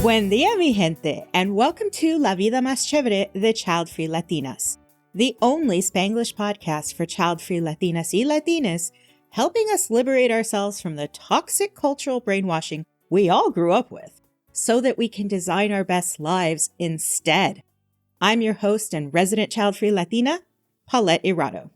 Buen dia, mi gente, and welcome to La Vida Más Chévere de Childfree Latinas, the only Spanglish podcast for childfree Latinas y Latinas, helping us liberate ourselves from the toxic cultural brainwashing we all grew up with, so that we can design our best lives instead. I'm your host and resident childfree Latina, Paulette Irado.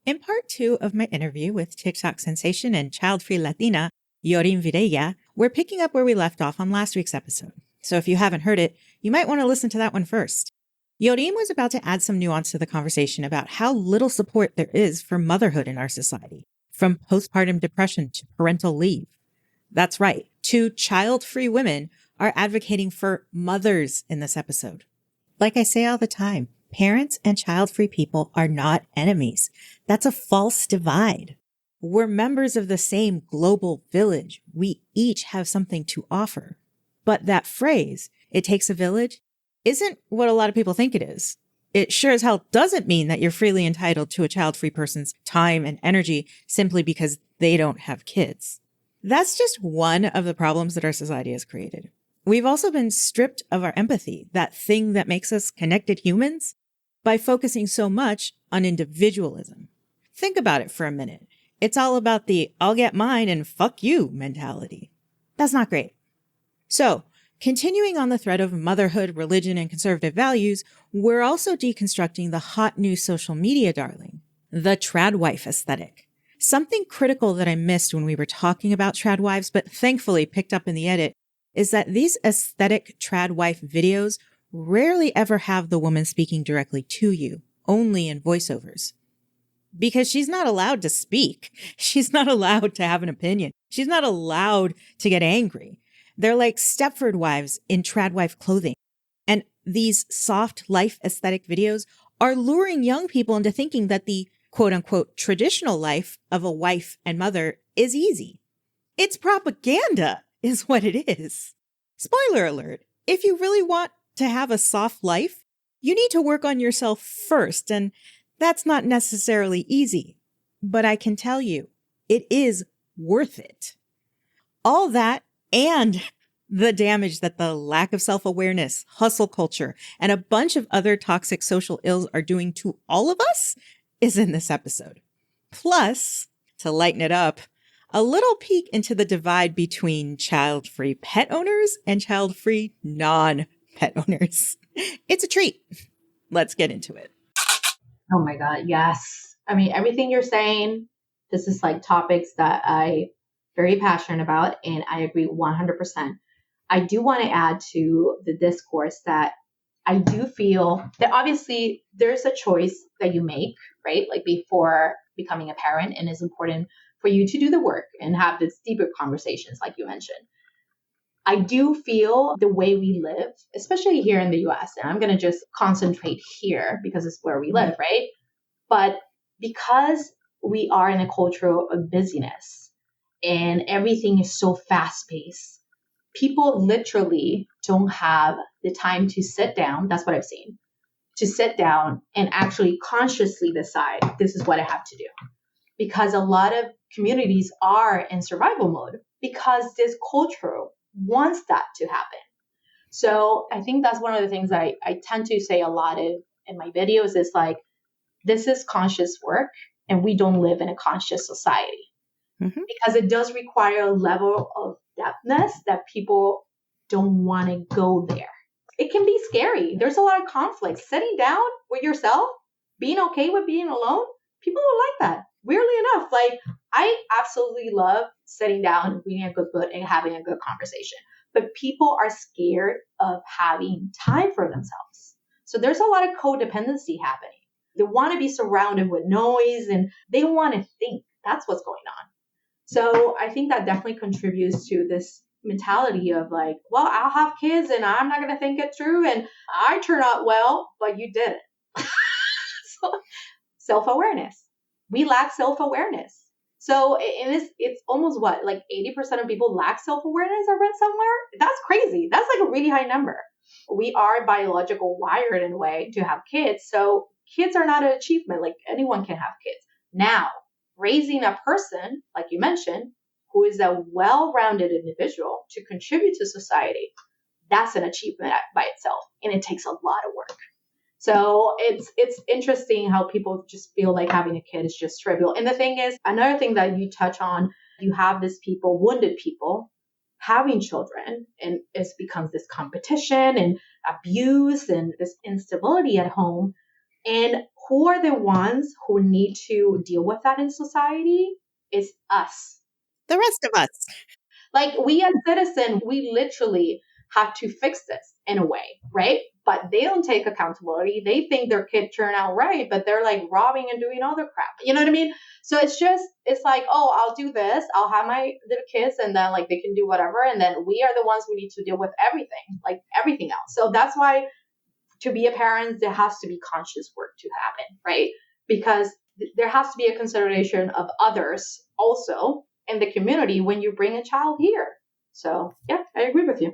In part 2 of my interview with TikTok sensation and childfree Latina, Yoreim Virella, we're picking up where we left off on last week's episode. So if you haven't heard it, you might want to listen to that one first. Yoreim was about to add some nuance to the conversation about how little support there is for motherhood in our society, from postpartum depression to parental leave. That's right, 2 child-free women are advocating for mothers in this episode. Like I say all the time, parents and child-free people are not enemies. That's a false divide. We're members of the same global village. We each have something to offer. But that phrase, it takes a village, isn't what a lot of people think it is. It sure as hell doesn't mean that you're freely entitled to a child-free person's time and energy simply because they don't have kids. That's just one of the problems that our society has created. We've also been stripped of our empathy, that thing that makes us connected humans, by focusing so much on individualism. Think about it for a minute. It's all about the I'll get mine and fuck you mentality. That's not great. So, continuing on the thread of motherhood, religion, and conservative values, we're also deconstructing the hot new social media darling, the trad wife aesthetic. Something critical that I missed when we were talking about trad wives, but thankfully picked up in the edit, is that these aesthetic trad wife videos rarely ever have the woman speaking directly to you, only in voiceovers. Because she's not allowed to speak. She's not allowed to have an opinion. She's not allowed to get angry. They're like Stepford wives in trad wife clothing. And these soft life aesthetic videos are luring young people into thinking that the quote unquote traditional life of a wife and mother is easy. It's propaganda is what it is. Spoiler alert. If you really want to have a soft life, you need to work on yourself first. And that's not necessarily easy, but I can tell you, it is worth it. All that and the damage that the lack of self-awareness, hustle culture, and a bunch of other toxic social ills are doing to all of us is in this episode. Plus, to lighten it up, a little peek into the divide between child-free pet owners and child-free non-pet owners. It's a treat. Let's get into it. Oh my God, yes. I mean, everything you're saying, this is like topics that I very passionate about, and I agree 100%. I do want to add to the discourse that I do feel that obviously there's a choice that you make, right? Like before becoming a parent, and it's important for you to do the work and have these deeper conversations like you mentioned. I do feel the way we live, especially here in the US, and I'm going to just concentrate here because it's where we live, right? But because we are in a culture of busyness and everything is so fast paced, people literally don't have the time to sit down. That's what I've seen, to sit down and actually consciously decide this is what I have to do. Because a lot of communities are in survival mode because this culture wants that to happen. So I think that's one of the things I tend to say a lot in my videos is like, this is conscious work and we don't live in a conscious society. Mm-hmm. Because it does require a level of depthness that people don't want to go there. It can be scary. There's a lot of conflict. Sitting down with yourself, being okay with being alone, people don't like that. Weirdly enough, like I absolutely love sitting down, reading a good book and having a good conversation. But people are scared of having time for themselves. So there's a lot of codependency happening. They want to be surrounded with noise and they want to think. That's what's going on. So I think that definitely contributes to this mentality of like, well, I'll have kids and I'm not going to think it through. And I turn out well, but you didn't. So, self-awareness. We lack self-awareness. So it's almost what, like 80% of people lack self-awareness, I read somewhere. That's crazy. That's like a really high number. We are biological wired in a way to have kids. So kids are not an achievement. Like anyone can have kids. Now, raising a person, like you mentioned, who is a well-rounded individual to contribute to society, that's an achievement by itself. And it takes a lot of work. So it's interesting how people just feel like having a kid is just trivial. And the thing is, another thing that you touch on, you have this people, wounded people, having children, and it becomes this competition and abuse and this instability at home. And who are the ones who need to deal with that in society? Is us. The rest of us. Like we as citizens, we literally have to fix this in a way, right? But they don't take accountability. They think their kid turned out right, but they're like robbing and doing other crap. You know what I mean? So it's like, oh, I'll do this. I'll have my little kids and then like they can do whatever. And then we are the ones who need to deal with everything, like everything else. So that's why to be a parent, there has to be conscious work to happen, right? Because there has to be a consideration of others also in the community when you bring a child here. So yeah, I agree with you.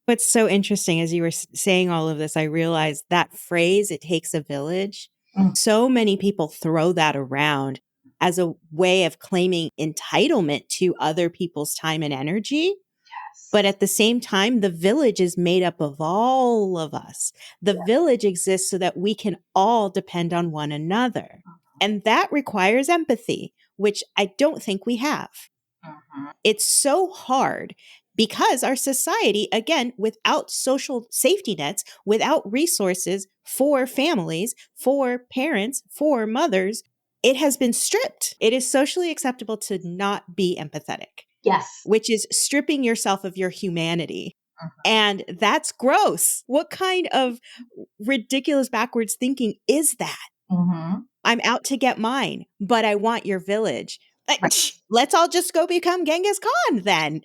What's so interesting as you were saying all of this, I realized that phrase, it takes a village. So many people throw that around as a way of claiming entitlement to other people's time and energy. Yes. But at the same time, the village is made up of all of us. The village exists so that we can all depend on one another. And that requires empathy, which I don't think we have. It's so hard because our society, again, without social safety nets, without resources for families, for parents, for mothers, it has been stripped. It is socially acceptable to not be empathetic. Yes. Which is stripping yourself of your humanity. And that's gross. What kind of ridiculous backwards thinking is that? I'm out to get mine, but I want your village. Let's all just go become Genghis Khan then.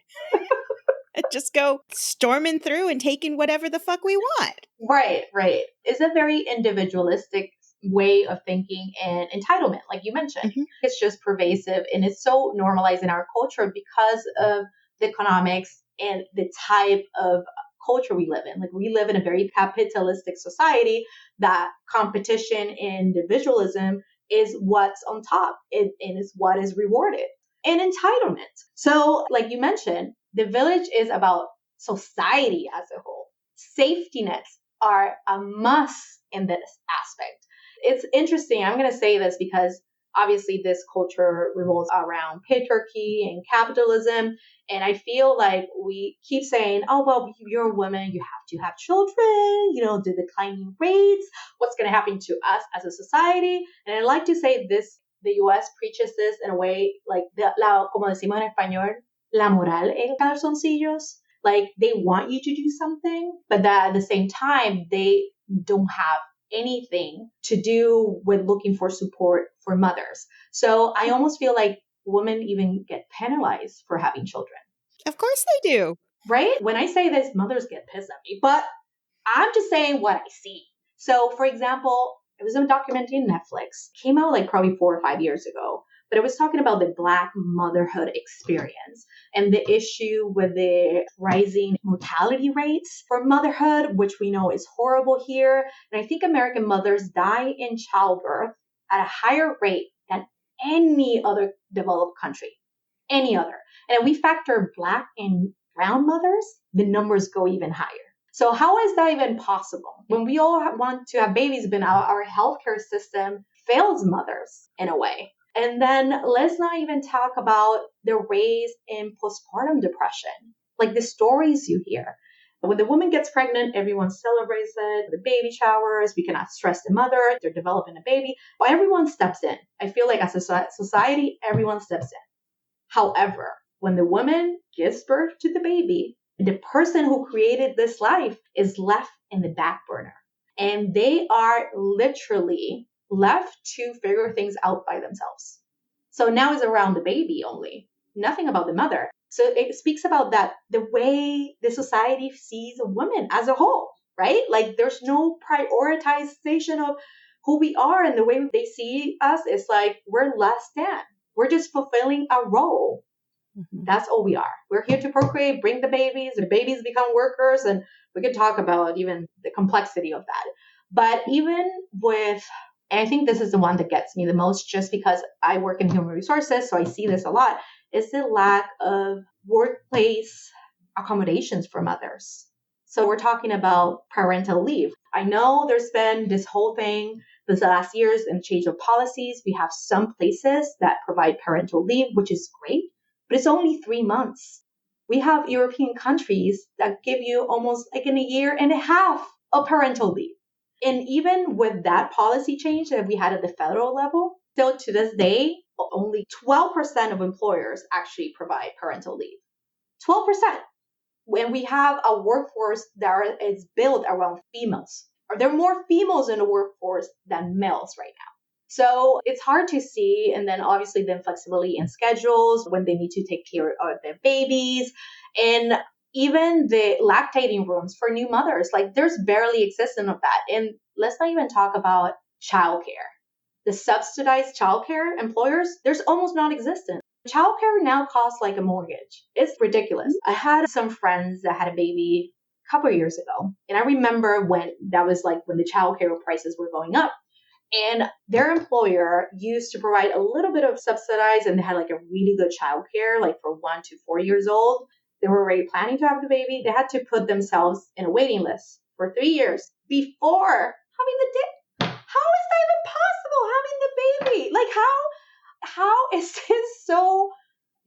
Just go storming through and taking whatever the fuck we want. Right. It's a very individualistic way of thinking and entitlement, like you mentioned. It's just pervasive and it's so normalized in our culture because of the economics and the type of culture we live in. Like we live in a very capitalistic society that competition and individualism is what's on top and is what is rewarded. And entitlement. So like you mentioned, the village is about society as a whole. Safety nets are a must in this aspect. It's interesting. I'm going to say this because obviously this culture revolves around patriarchy and capitalism. And I feel like we keep saying, oh, well, you're a woman, you have to have children, the declining rates, what's going to happen to us as a society. And I like to say this, the US preaches this in a way like, como decimos en español, la moral en calzoncillos. Like they want you to do something, but that at the same time, they don't have anything to do with looking for support for mothers. So I almost feel like women even get penalized for having children. Of course they do. Right? When I say this, mothers get pissed at me, but I'm just saying what I see. So for example, it was a documentary on Netflix, came out like probably 4 or 5 years ago, but it was talking about the Black motherhood experience and the issue with the rising mortality rates for motherhood, which we know is horrible here. And I think American mothers die in childbirth at a higher rate than any other developed country, any other. And if we factor Black and brown mothers, the numbers go even higher. So how is that even possible? When we all want to have babies, but our healthcare system fails mothers in a way. And then let's not even talk about the rise in postpartum depression, like the stories you hear. When the woman gets pregnant, everyone celebrates it, the baby showers, we cannot stress the mother, they're developing a baby. But everyone steps in. I feel like as a society, everyone steps in. However, when the woman gives birth to the baby, the person who created this life is left in the back burner. And they are literally left to figure things out by themselves. So now it's around the baby only, nothing about the mother. So it speaks about that, the way the society sees women as a whole, right? Like there's no prioritization of who we are, and the way they see us is like we're less than. We're just fulfilling a role. That's all we are. We're here to procreate, bring the babies become workers, and we can talk about even the complexity of that. But even with, and I think this is the one that gets me the most just because I work in human resources, so I see this a lot, is the lack of workplace accommodations for mothers. So we're talking about parental leave. I know there's been this whole thing this last years and change of policies. We have some places that provide parental leave, which is great, but it's only 3 months. We have European countries that give you almost like in a year and a half of parental leave. And even with that policy change that we had at the federal level, still to this day, only 12% of employers actually provide parental leave. 12%. When we have a workforce that is built around females, or there are more females in the workforce than males right now. So it's hard to see. And then obviously then flexibility in schedules when they need to take care of their babies, and even the lactating rooms for new mothers. Like there's barely existence of that. And let's not even talk about childcare. The subsidized childcare employers, there's almost non-existent. Childcare now costs like a mortgage. It's ridiculous. I had some friends that had a baby a couple of years ago. And I remember when that was like when the childcare prices were going up. And their employer used to provide a little bit of subsidized, and they had like a really good childcare, like for 1 to 4 years old. They were already planning to have the baby. They had to put themselves in a waiting list for 3 years before having the How is that even possible? Having the baby? Like how is this so,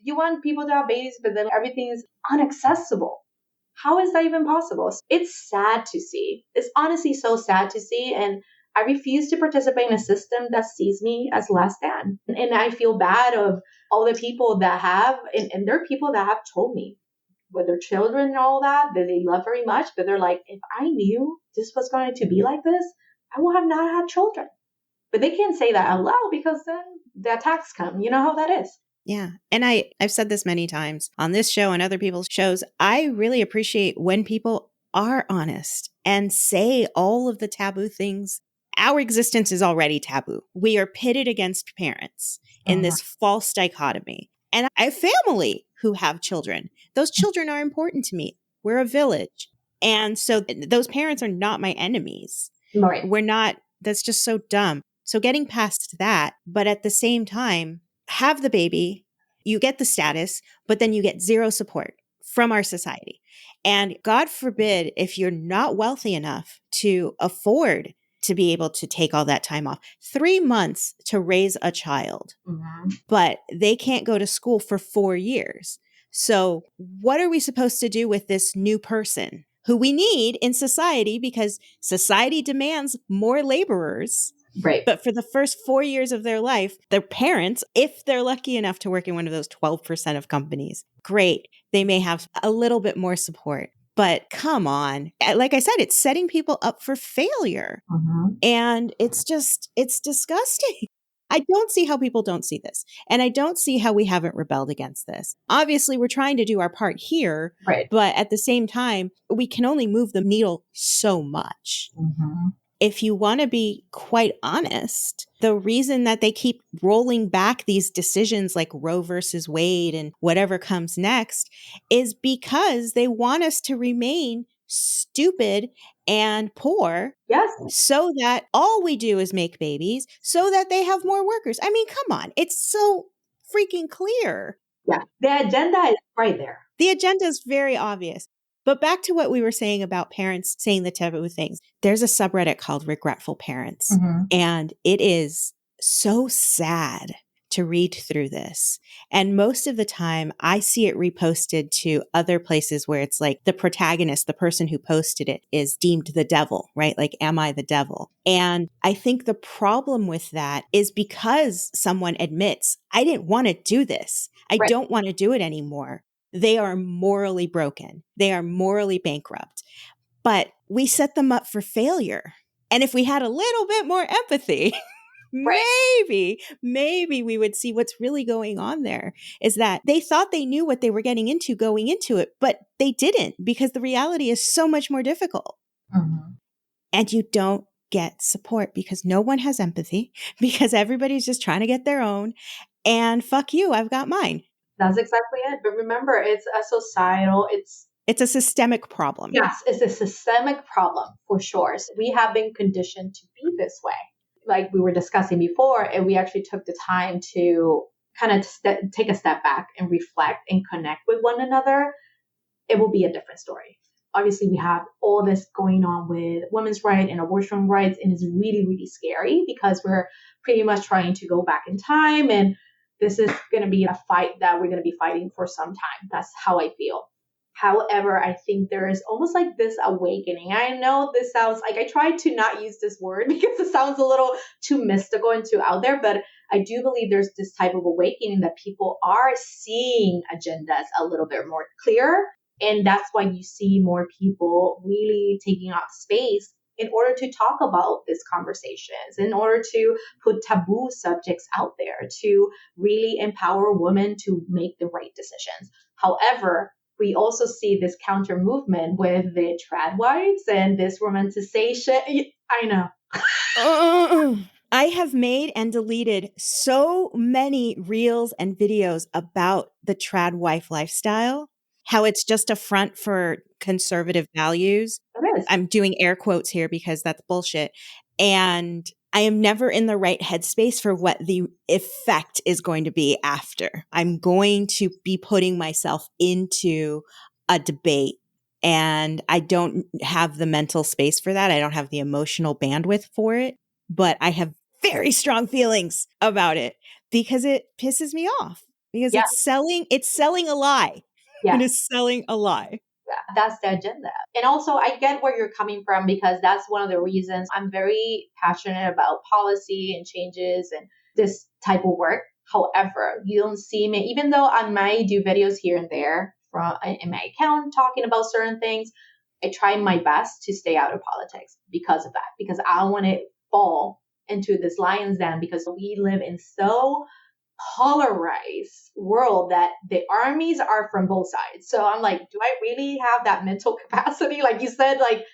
you want people to have babies, but then everything is inaccessible. How is that even possible? It's sad to see. It's honestly so sad to see. And I refuse to participate in a system that sees me as less than. And I feel bad of all the people that have, and there are people that have told me with their children and all that they love very much, but they're like, if I knew this was going to be like this, I would have not had children. But they can't say that out loud because then the attacks come. You know how that is. Yeah. And I've said this many times on this show and other people's shows. I really appreciate when people are honest and say all of the taboo things. Our existence is already taboo. We are pitted against parents in this false dichotomy. And I have family who have children. Those children are important to me. We're a village. And so those parents are not my enemies. Right. We're not, that's just so dumb. So getting past that, but at the same time, have the baby, you get the status, but then you get zero support from our society. And God forbid if you're not wealthy enough to afford to be able to take all that time off, 3 months to raise a child, but they can't go to school for 4 years. So what are we supposed to do with this new person who we need in society because society demands more laborers? Right. But for the first 4 years of their life, their parents, if they're lucky enough to work in one of those 12% of companies, great. They may have a little bit more support. But come on. Like I said, it's setting people up for failure. And it's disgusting. I don't see how people don't see this. And I don't see how we haven't rebelled against this. Obviously, we're trying to do our part here. Right. But at the same time, we can only move the needle so much. If you want to be quite honest, the reason that they keep rolling back these decisions like Roe versus Wade and whatever comes next is because they want us to remain stupid and poor. Yes. So that all we do is make babies so that they have more workers. I mean, come on. It's so freaking clear. Yeah. The agenda is right there. The agenda is very obvious. But back to what we were saying about parents saying the taboo things. There's a subreddit called Regretful Parents. And it is so sad to read through this. And most of the time, I see it reposted to other places where it's like the protagonist, the person who posted it, is deemed the devil, right? Like, am I the devil? And I think the problem with that is because someone admits, I didn't want to do this. I don't want to do it anymore. They are morally broken. They are morally bankrupt. But we set them up for failure. And if we had a little bit more empathy, maybe we would see what's really going on there is that they thought they knew what they were getting into going into it, but they didn't because the reality is so much more difficult. And you don't get support because no one has empathy, because everybody's just trying to get their own. And fuck you, I've got mine. That's exactly it. But remember, it's a societal, it's a systemic problem. Yes, it's a systemic problem for sure. So we have been conditioned to be this way. Like we were discussing before, and we actually took the time to kind of take a step back and reflect and connect with one another, it will be a different story. obviously we have all this going on with women's rights and abortion rights, and it's really, really scary because we're pretty much trying to go back in time, and this is going to be a fight that we're going to be fighting for some time. That's how I feel. However, I think there is almost like this awakening. I know this sounds like, I try to not use this word because it sounds a little too mystical and too out there, but I do believe there's this type of awakening that people are seeing agendas a little bit more clear. And that's why you see more people really taking up space in order to talk about these conversations, in order to put taboo subjects out there, to really empower women to make the right decisions. However, we also see this counter movement with the trad wives and this romanticization. I know. I have made and deleted so many reels and videos about the trad wife lifestyle, how it's just a front for conservative values. It is. I'm doing air quotes here because that's bullshit. And I am never in the right headspace for what the effect is going to be after. I'm going to be putting myself into a debate, and I don't have the mental space for that. I don't have the emotional bandwidth for it, but I have very strong feelings about it because it pisses me off because Yeah. it's selling a lie. Yeah. It is selling a lie. That's the agenda. And also, I get where you're coming from because that's one of the reasons I'm very passionate about policy and changes and this type of work. However, you don't see me, even though I might do videos here and there from in my account talking about certain things, I try my best to stay out of politics because of that, because I don't want to fall into this lion's den because we live in so polarized world that the armies are from both sides. So I'm like, do I really have that mental capacity? Like you said, like,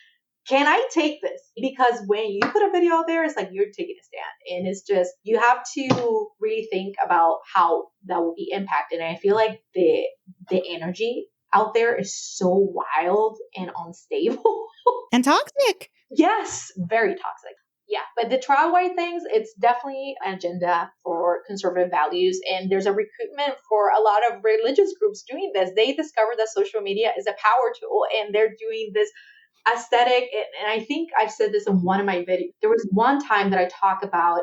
can I take this? Because when you put a video out there, it's like you're taking a stand. And it's just, you have to really think about how that will be impacted. And I feel like the energy out there is so wild and unstable. And toxic. Yes, very toxic. Yeah, but the trial white things, it's definitely an agenda for conservative values. And there's a recruitment for a lot of religious groups doing this. They discovered that social media is a power tool and they're doing this aesthetic. And I think I've said this in one of my videos. There was one time that I talk about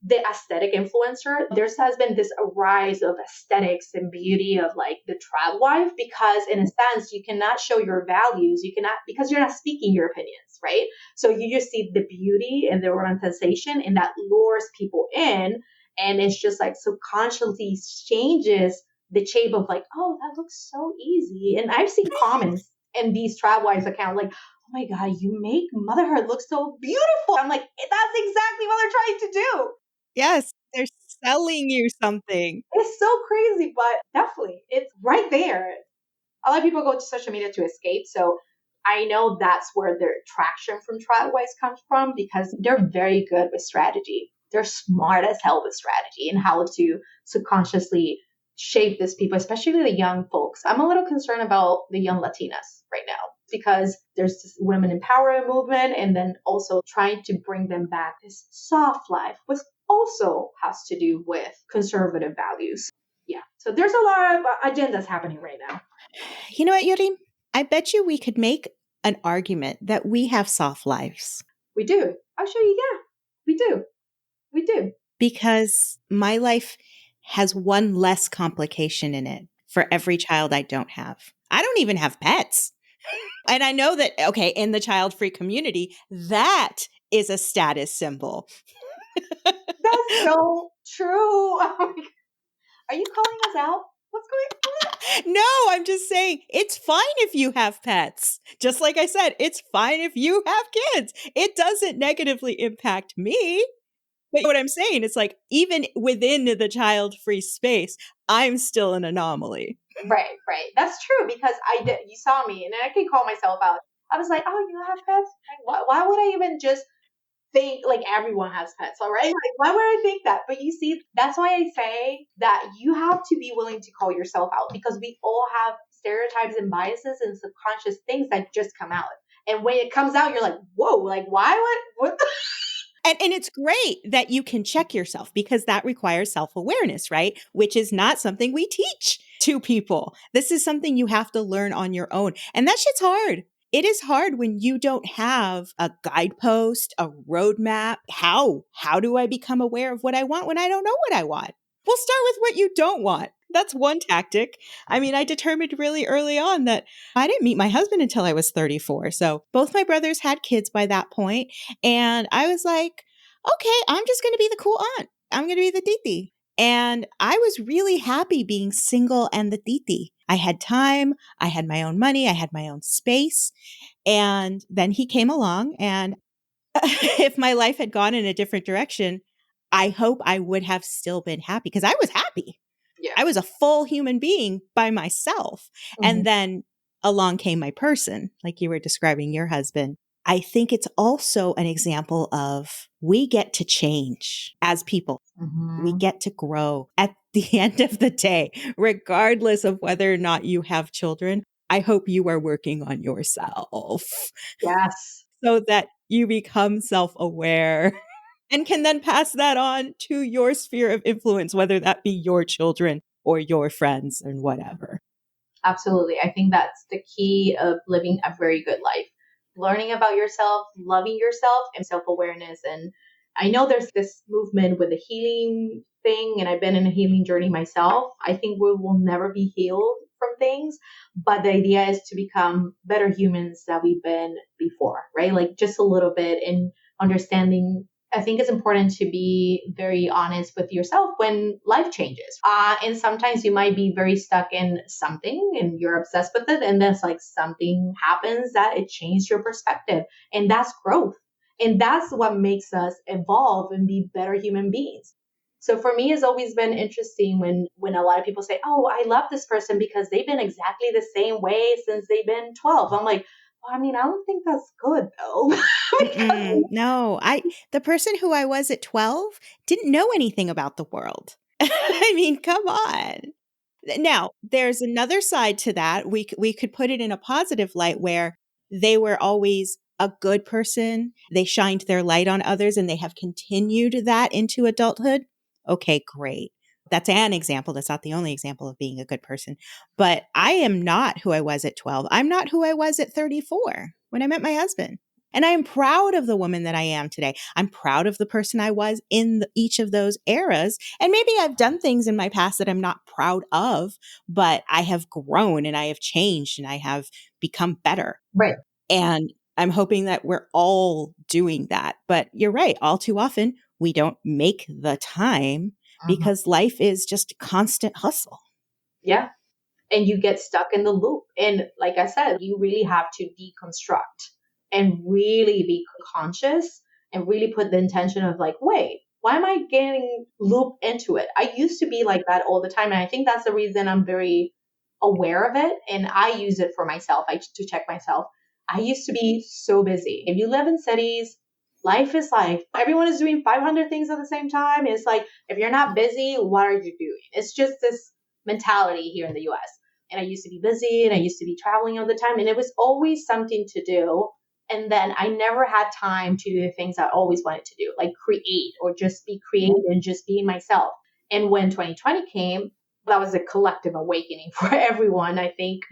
the aesthetic influencer. There has been this rise of aesthetics and beauty of like the trad wife, because in a sense, you cannot show your values. You cannot, because you're not speaking your opinions, right? So you just see the beauty and the romanticization, and that lures people in. And it's just like subconsciously changes the shape of like, oh, that looks so easy. And I've seen comments in these trad wives account like, oh my God, you make motherhood look so beautiful. I'm like, that's exactly what they're trying to do. Yes, they're selling you something. It's so crazy, but definitely it's right there. A lot of people go to social media to escape. So I know that's where their traction from TradWise comes from, because they're very good with strategy. They're smart as hell with strategy and how to subconsciously shape these people, especially the young folks. I'm a little concerned about the young Latinas right now because there's this women empowerment movement, and then also trying to bring them back this soft life, which also has to do with conservative values. Yeah. So there's a lot of agendas happening right now. You know what, Yoreim? I bet you we could make an argument that we have soft lives. We do. I'll show you. Yeah, we do. We do. Because my life has one less complication in it for every child I don't have. I don't even have pets. And I know that, okay, in the child-free community, that is a status symbol. That's so true. Oh my God. Are you calling us out? What's going on? No, I'm just saying it's fine if you have pets. Just like I said, it's fine if you have kids. It doesn't negatively impact me. But what I'm saying is like, even within the child-free space, I'm still an anomaly. Right. That's true, because you saw me and I can call myself out. I was like, oh, you have pets? Like, why would I even just think like everyone has pets, all right? Like, why would I think that? But you see, that's why I say that you have to be willing to call yourself out, because we all have stereotypes and biases and subconscious things that just come out. And when it comes out, you're like, whoa, like, why would, what? And it's great that you can check yourself, because that requires self-awareness, right? Which is not something we teach to people. This is something you have to learn on your own. And that shit's hard. it is hard when you don't have a guidepost, a roadmap. How do I become aware of what I want when I don't know what I want? We'll start with what you don't want. That's one tactic. I mean, I determined really early on that I didn't meet my husband until I was 34. So both my brothers had kids by that point. And I was like, okay, I'm just going to be the cool aunt. I'm going to be the titi. And I was really happy being single and the titi. I had time. I had my own money. I had my own space. And then he came along, and if my life had gone in a different direction, I hope I would have still been happy because I was happy. Yeah. I was a full human being by myself. And then along came my person, like you were describing your husband. I think it's also an example of we get to change as people. We get to grow at the end of the day, regardless of whether or not you have children. I hope you are working on yourself. Yes. So that you become self-aware and can then pass that on to your sphere of influence, whether that be your children or your friends and whatever. Absolutely. I think that's the key of living a very good life. Learning about yourself, loving yourself, and self-awareness. And I know there's this movement with the healing thing, and I've been in a healing journey myself. I think we will never be healed from things, but the idea is to become better humans that we've been before, right? Like just a little bit in understanding. I think it's important to be very honest with yourself when life changes. And sometimes you might be very stuck in something and you're obsessed with it. And then it's like something happens that it changed your perspective. And that's growth. And that's what makes us evolve and be better human beings. So for me, it's always been interesting when a lot of people say, oh, I love this person because they've been exactly the same way since they've been 12. I'm like, I mean, I don't think that's good though. No, the person who I was at 12 didn't know anything about the world. I mean, come on. Now, there's another side to that. We could put it in a positive light where they were always a good person. They shined their light on others and they have continued that into adulthood. Okay, great. That's an example. That's not the only example of being a good person. But I am not who I was at 12. I'm not who I was at 34 when I met my husband. And I am proud of the woman that I am today. I'm proud of the person I was in each of those eras. And maybe I've done things in my past that I'm not proud of, but I have grown and I have changed and I have become better. Right. And I'm hoping that we're all doing that. But you're right. All too often, we don't make the time because life is just a constant hustle. Yeah. And you get stuck in the loop. And like I said, you really have to deconstruct and really be conscious and really put the intention of like, wait, why am I getting looped into it? I used to be like that all the time. And I think that's the reason I'm very aware of it. And I use it for myself, to check myself. I used to be so busy. If you live in cities, life is like, everyone is doing 500 things at the same time. It's like, if you're not busy, what are you doing? It's just this mentality here in the US. And I used to be busy and I used to be traveling all the time. And it was always something to do. And then I never had time to do the things I always wanted to do, like create or just be creative and just be myself. And when 2020 came, that was a collective awakening for everyone. I think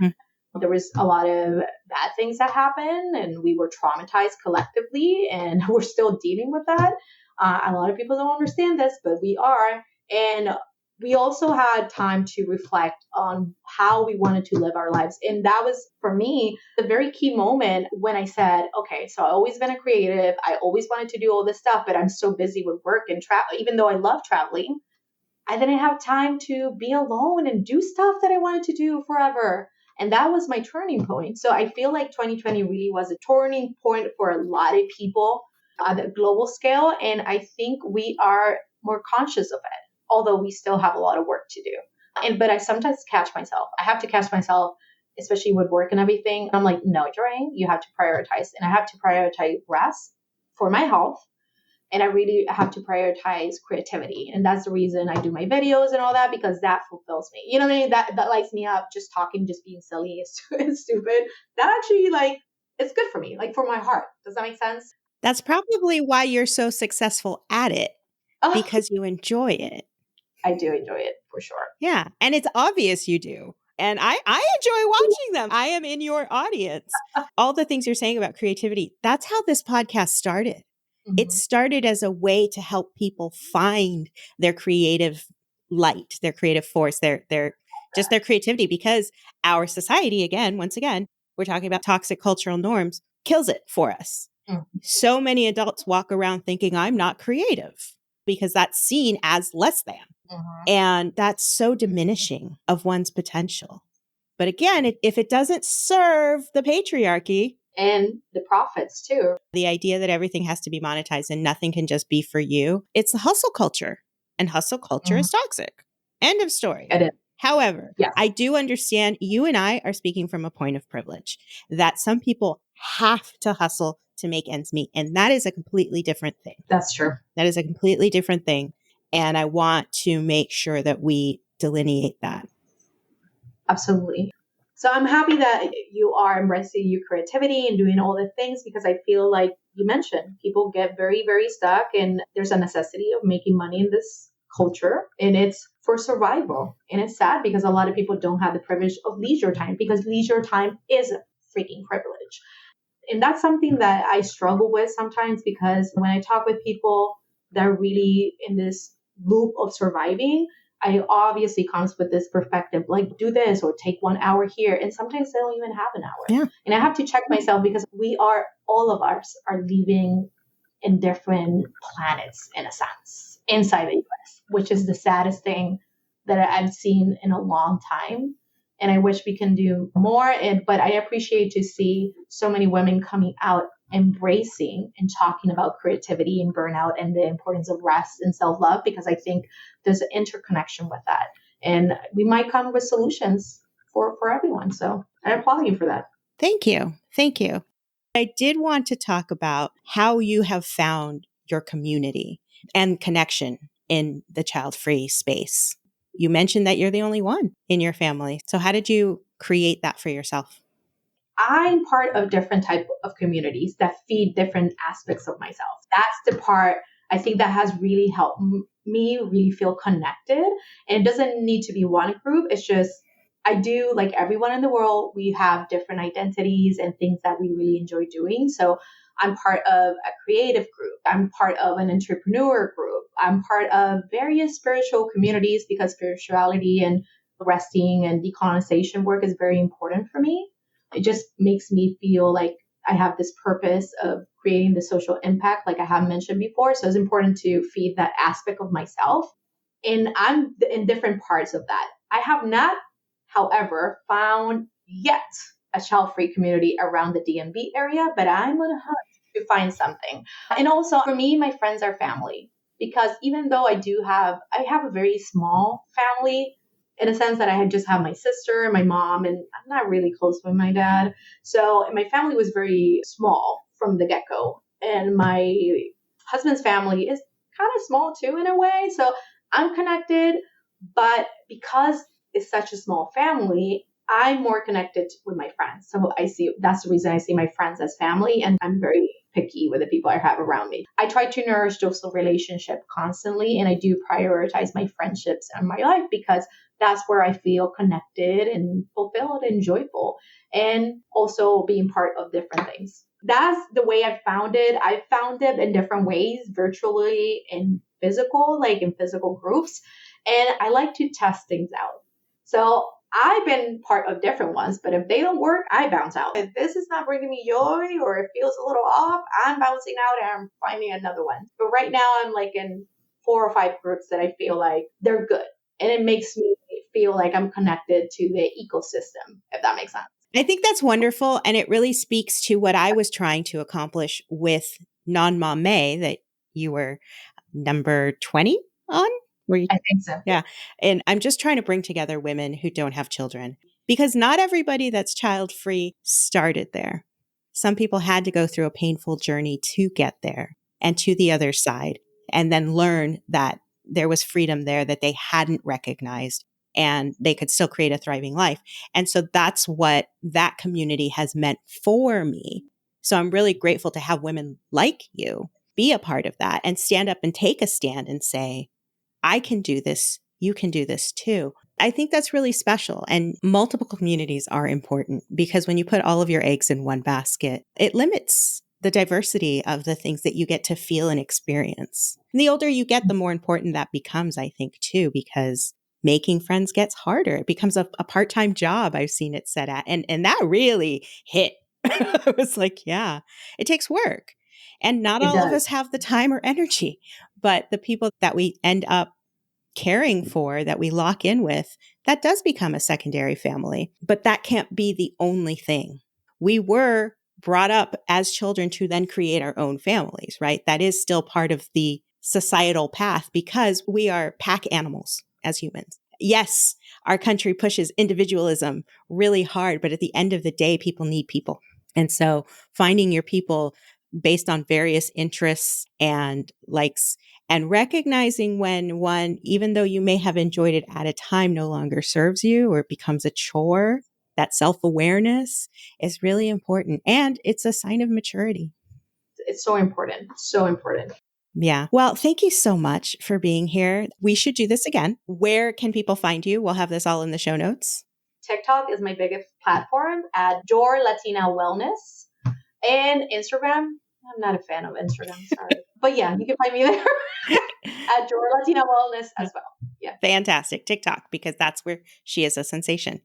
there was a lot of bad things that happened and we were traumatized collectively and we're still dealing with that. A lot of people don't understand this, but we are. And we also had time to reflect on how we wanted to live our lives. And that was, for me, the very key moment when I said, okay, so I've always been a creative. I always wanted to do all this stuff, but I'm so busy with work and travel. Even though I love traveling, I didn't have time to be alone and do stuff that I wanted to do forever. And that was my turning point. So I feel like 2020 really was a turning point for a lot of people on a global scale. And I think we are more conscious of it, although we still have a lot of work to do. But I sometimes catch myself. I have to catch myself, especially with work and everything. I'm like, no, Yoreim, you have to prioritize. And I have to prioritize rest for my health. And I really have to prioritize creativity. And that's the reason I do my videos and all that, because that fulfills me. You know what I mean? That lights me up. Just talking, just being silly is stupid. That actually, like, it's good for me, like for my heart. Does that make sense? That's probably why you're so successful at it, because you enjoy it. I do enjoy it for sure. Yeah. And it's obvious you do. And I enjoy watching them. I am in your audience. All the things you're saying about creativity, that's how this podcast started. It started as a way to help people find their creative light, their creative force, their just their creativity, because our society, once again, we're talking about toxic cultural norms, kills it for us. So many adults walk around thinking I'm not creative because that's seen as less than. And that's so diminishing of one's potential. But again, if it doesn't serve the patriarchy and the profits too, the idea that everything has to be monetized and nothing can just be for you, it's the hustle culture. And hustle culture is toxic. End of story. It is. However, I do understand you and I are speaking from a point of privilege that some people have to hustle to make ends meet. And that is a completely different thing. That's true. That is a completely different thing. And I want to make sure that we delineate that. Absolutely. So I'm happy that you are embracing your creativity and doing all the things, because I feel like you mentioned people get very, very stuck, and there's a necessity of making money in this culture, and it's for survival. And it's sad because a lot of people don't have the privilege of leisure time, because leisure time is a freaking privilege. And that's something that I struggle with sometimes, because when I talk with people that are really in this loop of surviving, I obviously comes with this perspective, like do this or take 1 hour here. And sometimes they don't even have an hour. Yeah. And I have to check myself, because all of us are living in different planets in a sense inside the US, which is the saddest thing that I've seen in a long time. And I wish we can do more. But I appreciate to see so many women coming out, embracing and talking about creativity and burnout and the importance of rest and self-love, because I think there's an interconnection with that. And we might come with solutions for everyone. So I applaud you for that. Thank you. Thank you. I did want to talk about how you have found your community and connection in the child-free space. You mentioned that you're the only one in your family. So how did you create that for yourself? I'm part of different type of communities that feed different aspects of myself. That's the part I think that has really helped me really feel connected. And it doesn't need to be one group. It's just, I do, like everyone in the world, we have different identities and things that we really enjoy doing. So I'm part of a creative group. I'm part of an entrepreneur group. I'm part of various spiritual communities, because spirituality and resting and decolonization work is very important for me. It just makes me feel like I have this purpose of creating the social impact, like I have mentioned before. So it's important to feed that aspect of myself. And I'm in different parts of that. I have not, however, found yet a child-free community around the DMV area, but I'm on a hunt to find something. And also for me, my friends are family, because even though I have a very small family, in a sense that I had just have my sister and my mom, and I'm not really close with my dad. So my family was very small from the get-go. And my husband's family is kind of small too in a way. So I'm connected, but because it's such a small family, I'm more connected with my friends. So that's the reason I see my friends as family, and I'm very picky with the people I have around me. I try to nourish those relationships constantly, and I do prioritize my friendships and my life, because that's where I feel connected and fulfilled and joyful, and also being part of different things. That's the way I found it. I found it in different ways, virtually and physical, like in physical groups. And I like to test things out. So I've been part of different ones, but if they don't work, I bounce out. If this is not bringing me joy, or it feels a little off, I'm bouncing out and I'm finding another one. But right now I'm like in 4 or 5 groups that I feel like they're good. And it makes me feel like I'm connected to the ecosystem, if that makes sense. I think that's wonderful. And it really speaks to what I was trying to accomplish with Non-Mom May, that you were number 20 on. I think so. Yeah. And I'm just trying to bring together women who don't have children, because not everybody that's child-free started there. Some people had to go through a painful journey to get there and to the other side, and then learn that there was freedom there that they hadn't recognized, and they could still create a thriving life. And so that's what that community has meant for me. So I'm really grateful to have women like you be a part of that and stand up and take a stand and say, I can do this. You can do this too. I think that's really special. And multiple communities are important because when you put all of your eggs in one basket, it limits the diversity of the things that you get to feel and experience. And the older you get, the more important that becomes, I think, too, because making friends gets harder. It becomes a part-time job. I've seen it set at. And that really hit. I was like, yeah, it takes work. And not all of us have the time or energy, but the people that we end up caring for, that we lock in with, that does become a secondary family. But that can't be the only thing. We were brought up as children to then create our own families, right? That is still part of the societal path because we are pack animals as humans. Yes, our country pushes individualism really hard, but at the end of the day, people need people. And so finding your people based on various interests and likes, and recognizing when one, even though you may have enjoyed it at a time, no longer serves you or it becomes a chore, that self-awareness is really important. And it's a sign of maturity. It's so important. So important. Yeah. Well, thank you so much for being here. We should do this again. Where can people find you? We'll have this all in the show notes. TikTok is my biggest platform at Your Latina Wellness. And Instagram, I'm not a fan of Instagram, sorry. But yeah, you can find me there at Your Latina Wellness as well. Yeah. Fantastic. TikTok, because that's where she is a sensation.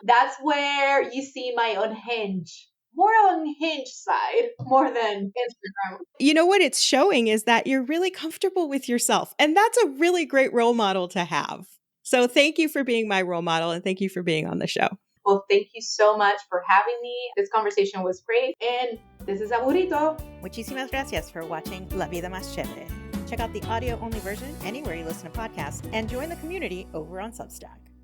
That's where you see my more unhinged side, more than Instagram. You know what it's showing is that you're really comfortable with yourself. And that's a really great role model to have. So thank you for being my role model and thank you for being on the show. Well, thank you so much for having me. This conversation was great. And this is Aburrito. Muchísimas gracias for watching La Vida Más Chévere. Check out the audio-only version anywhere you listen to podcasts and join the community over on Substack.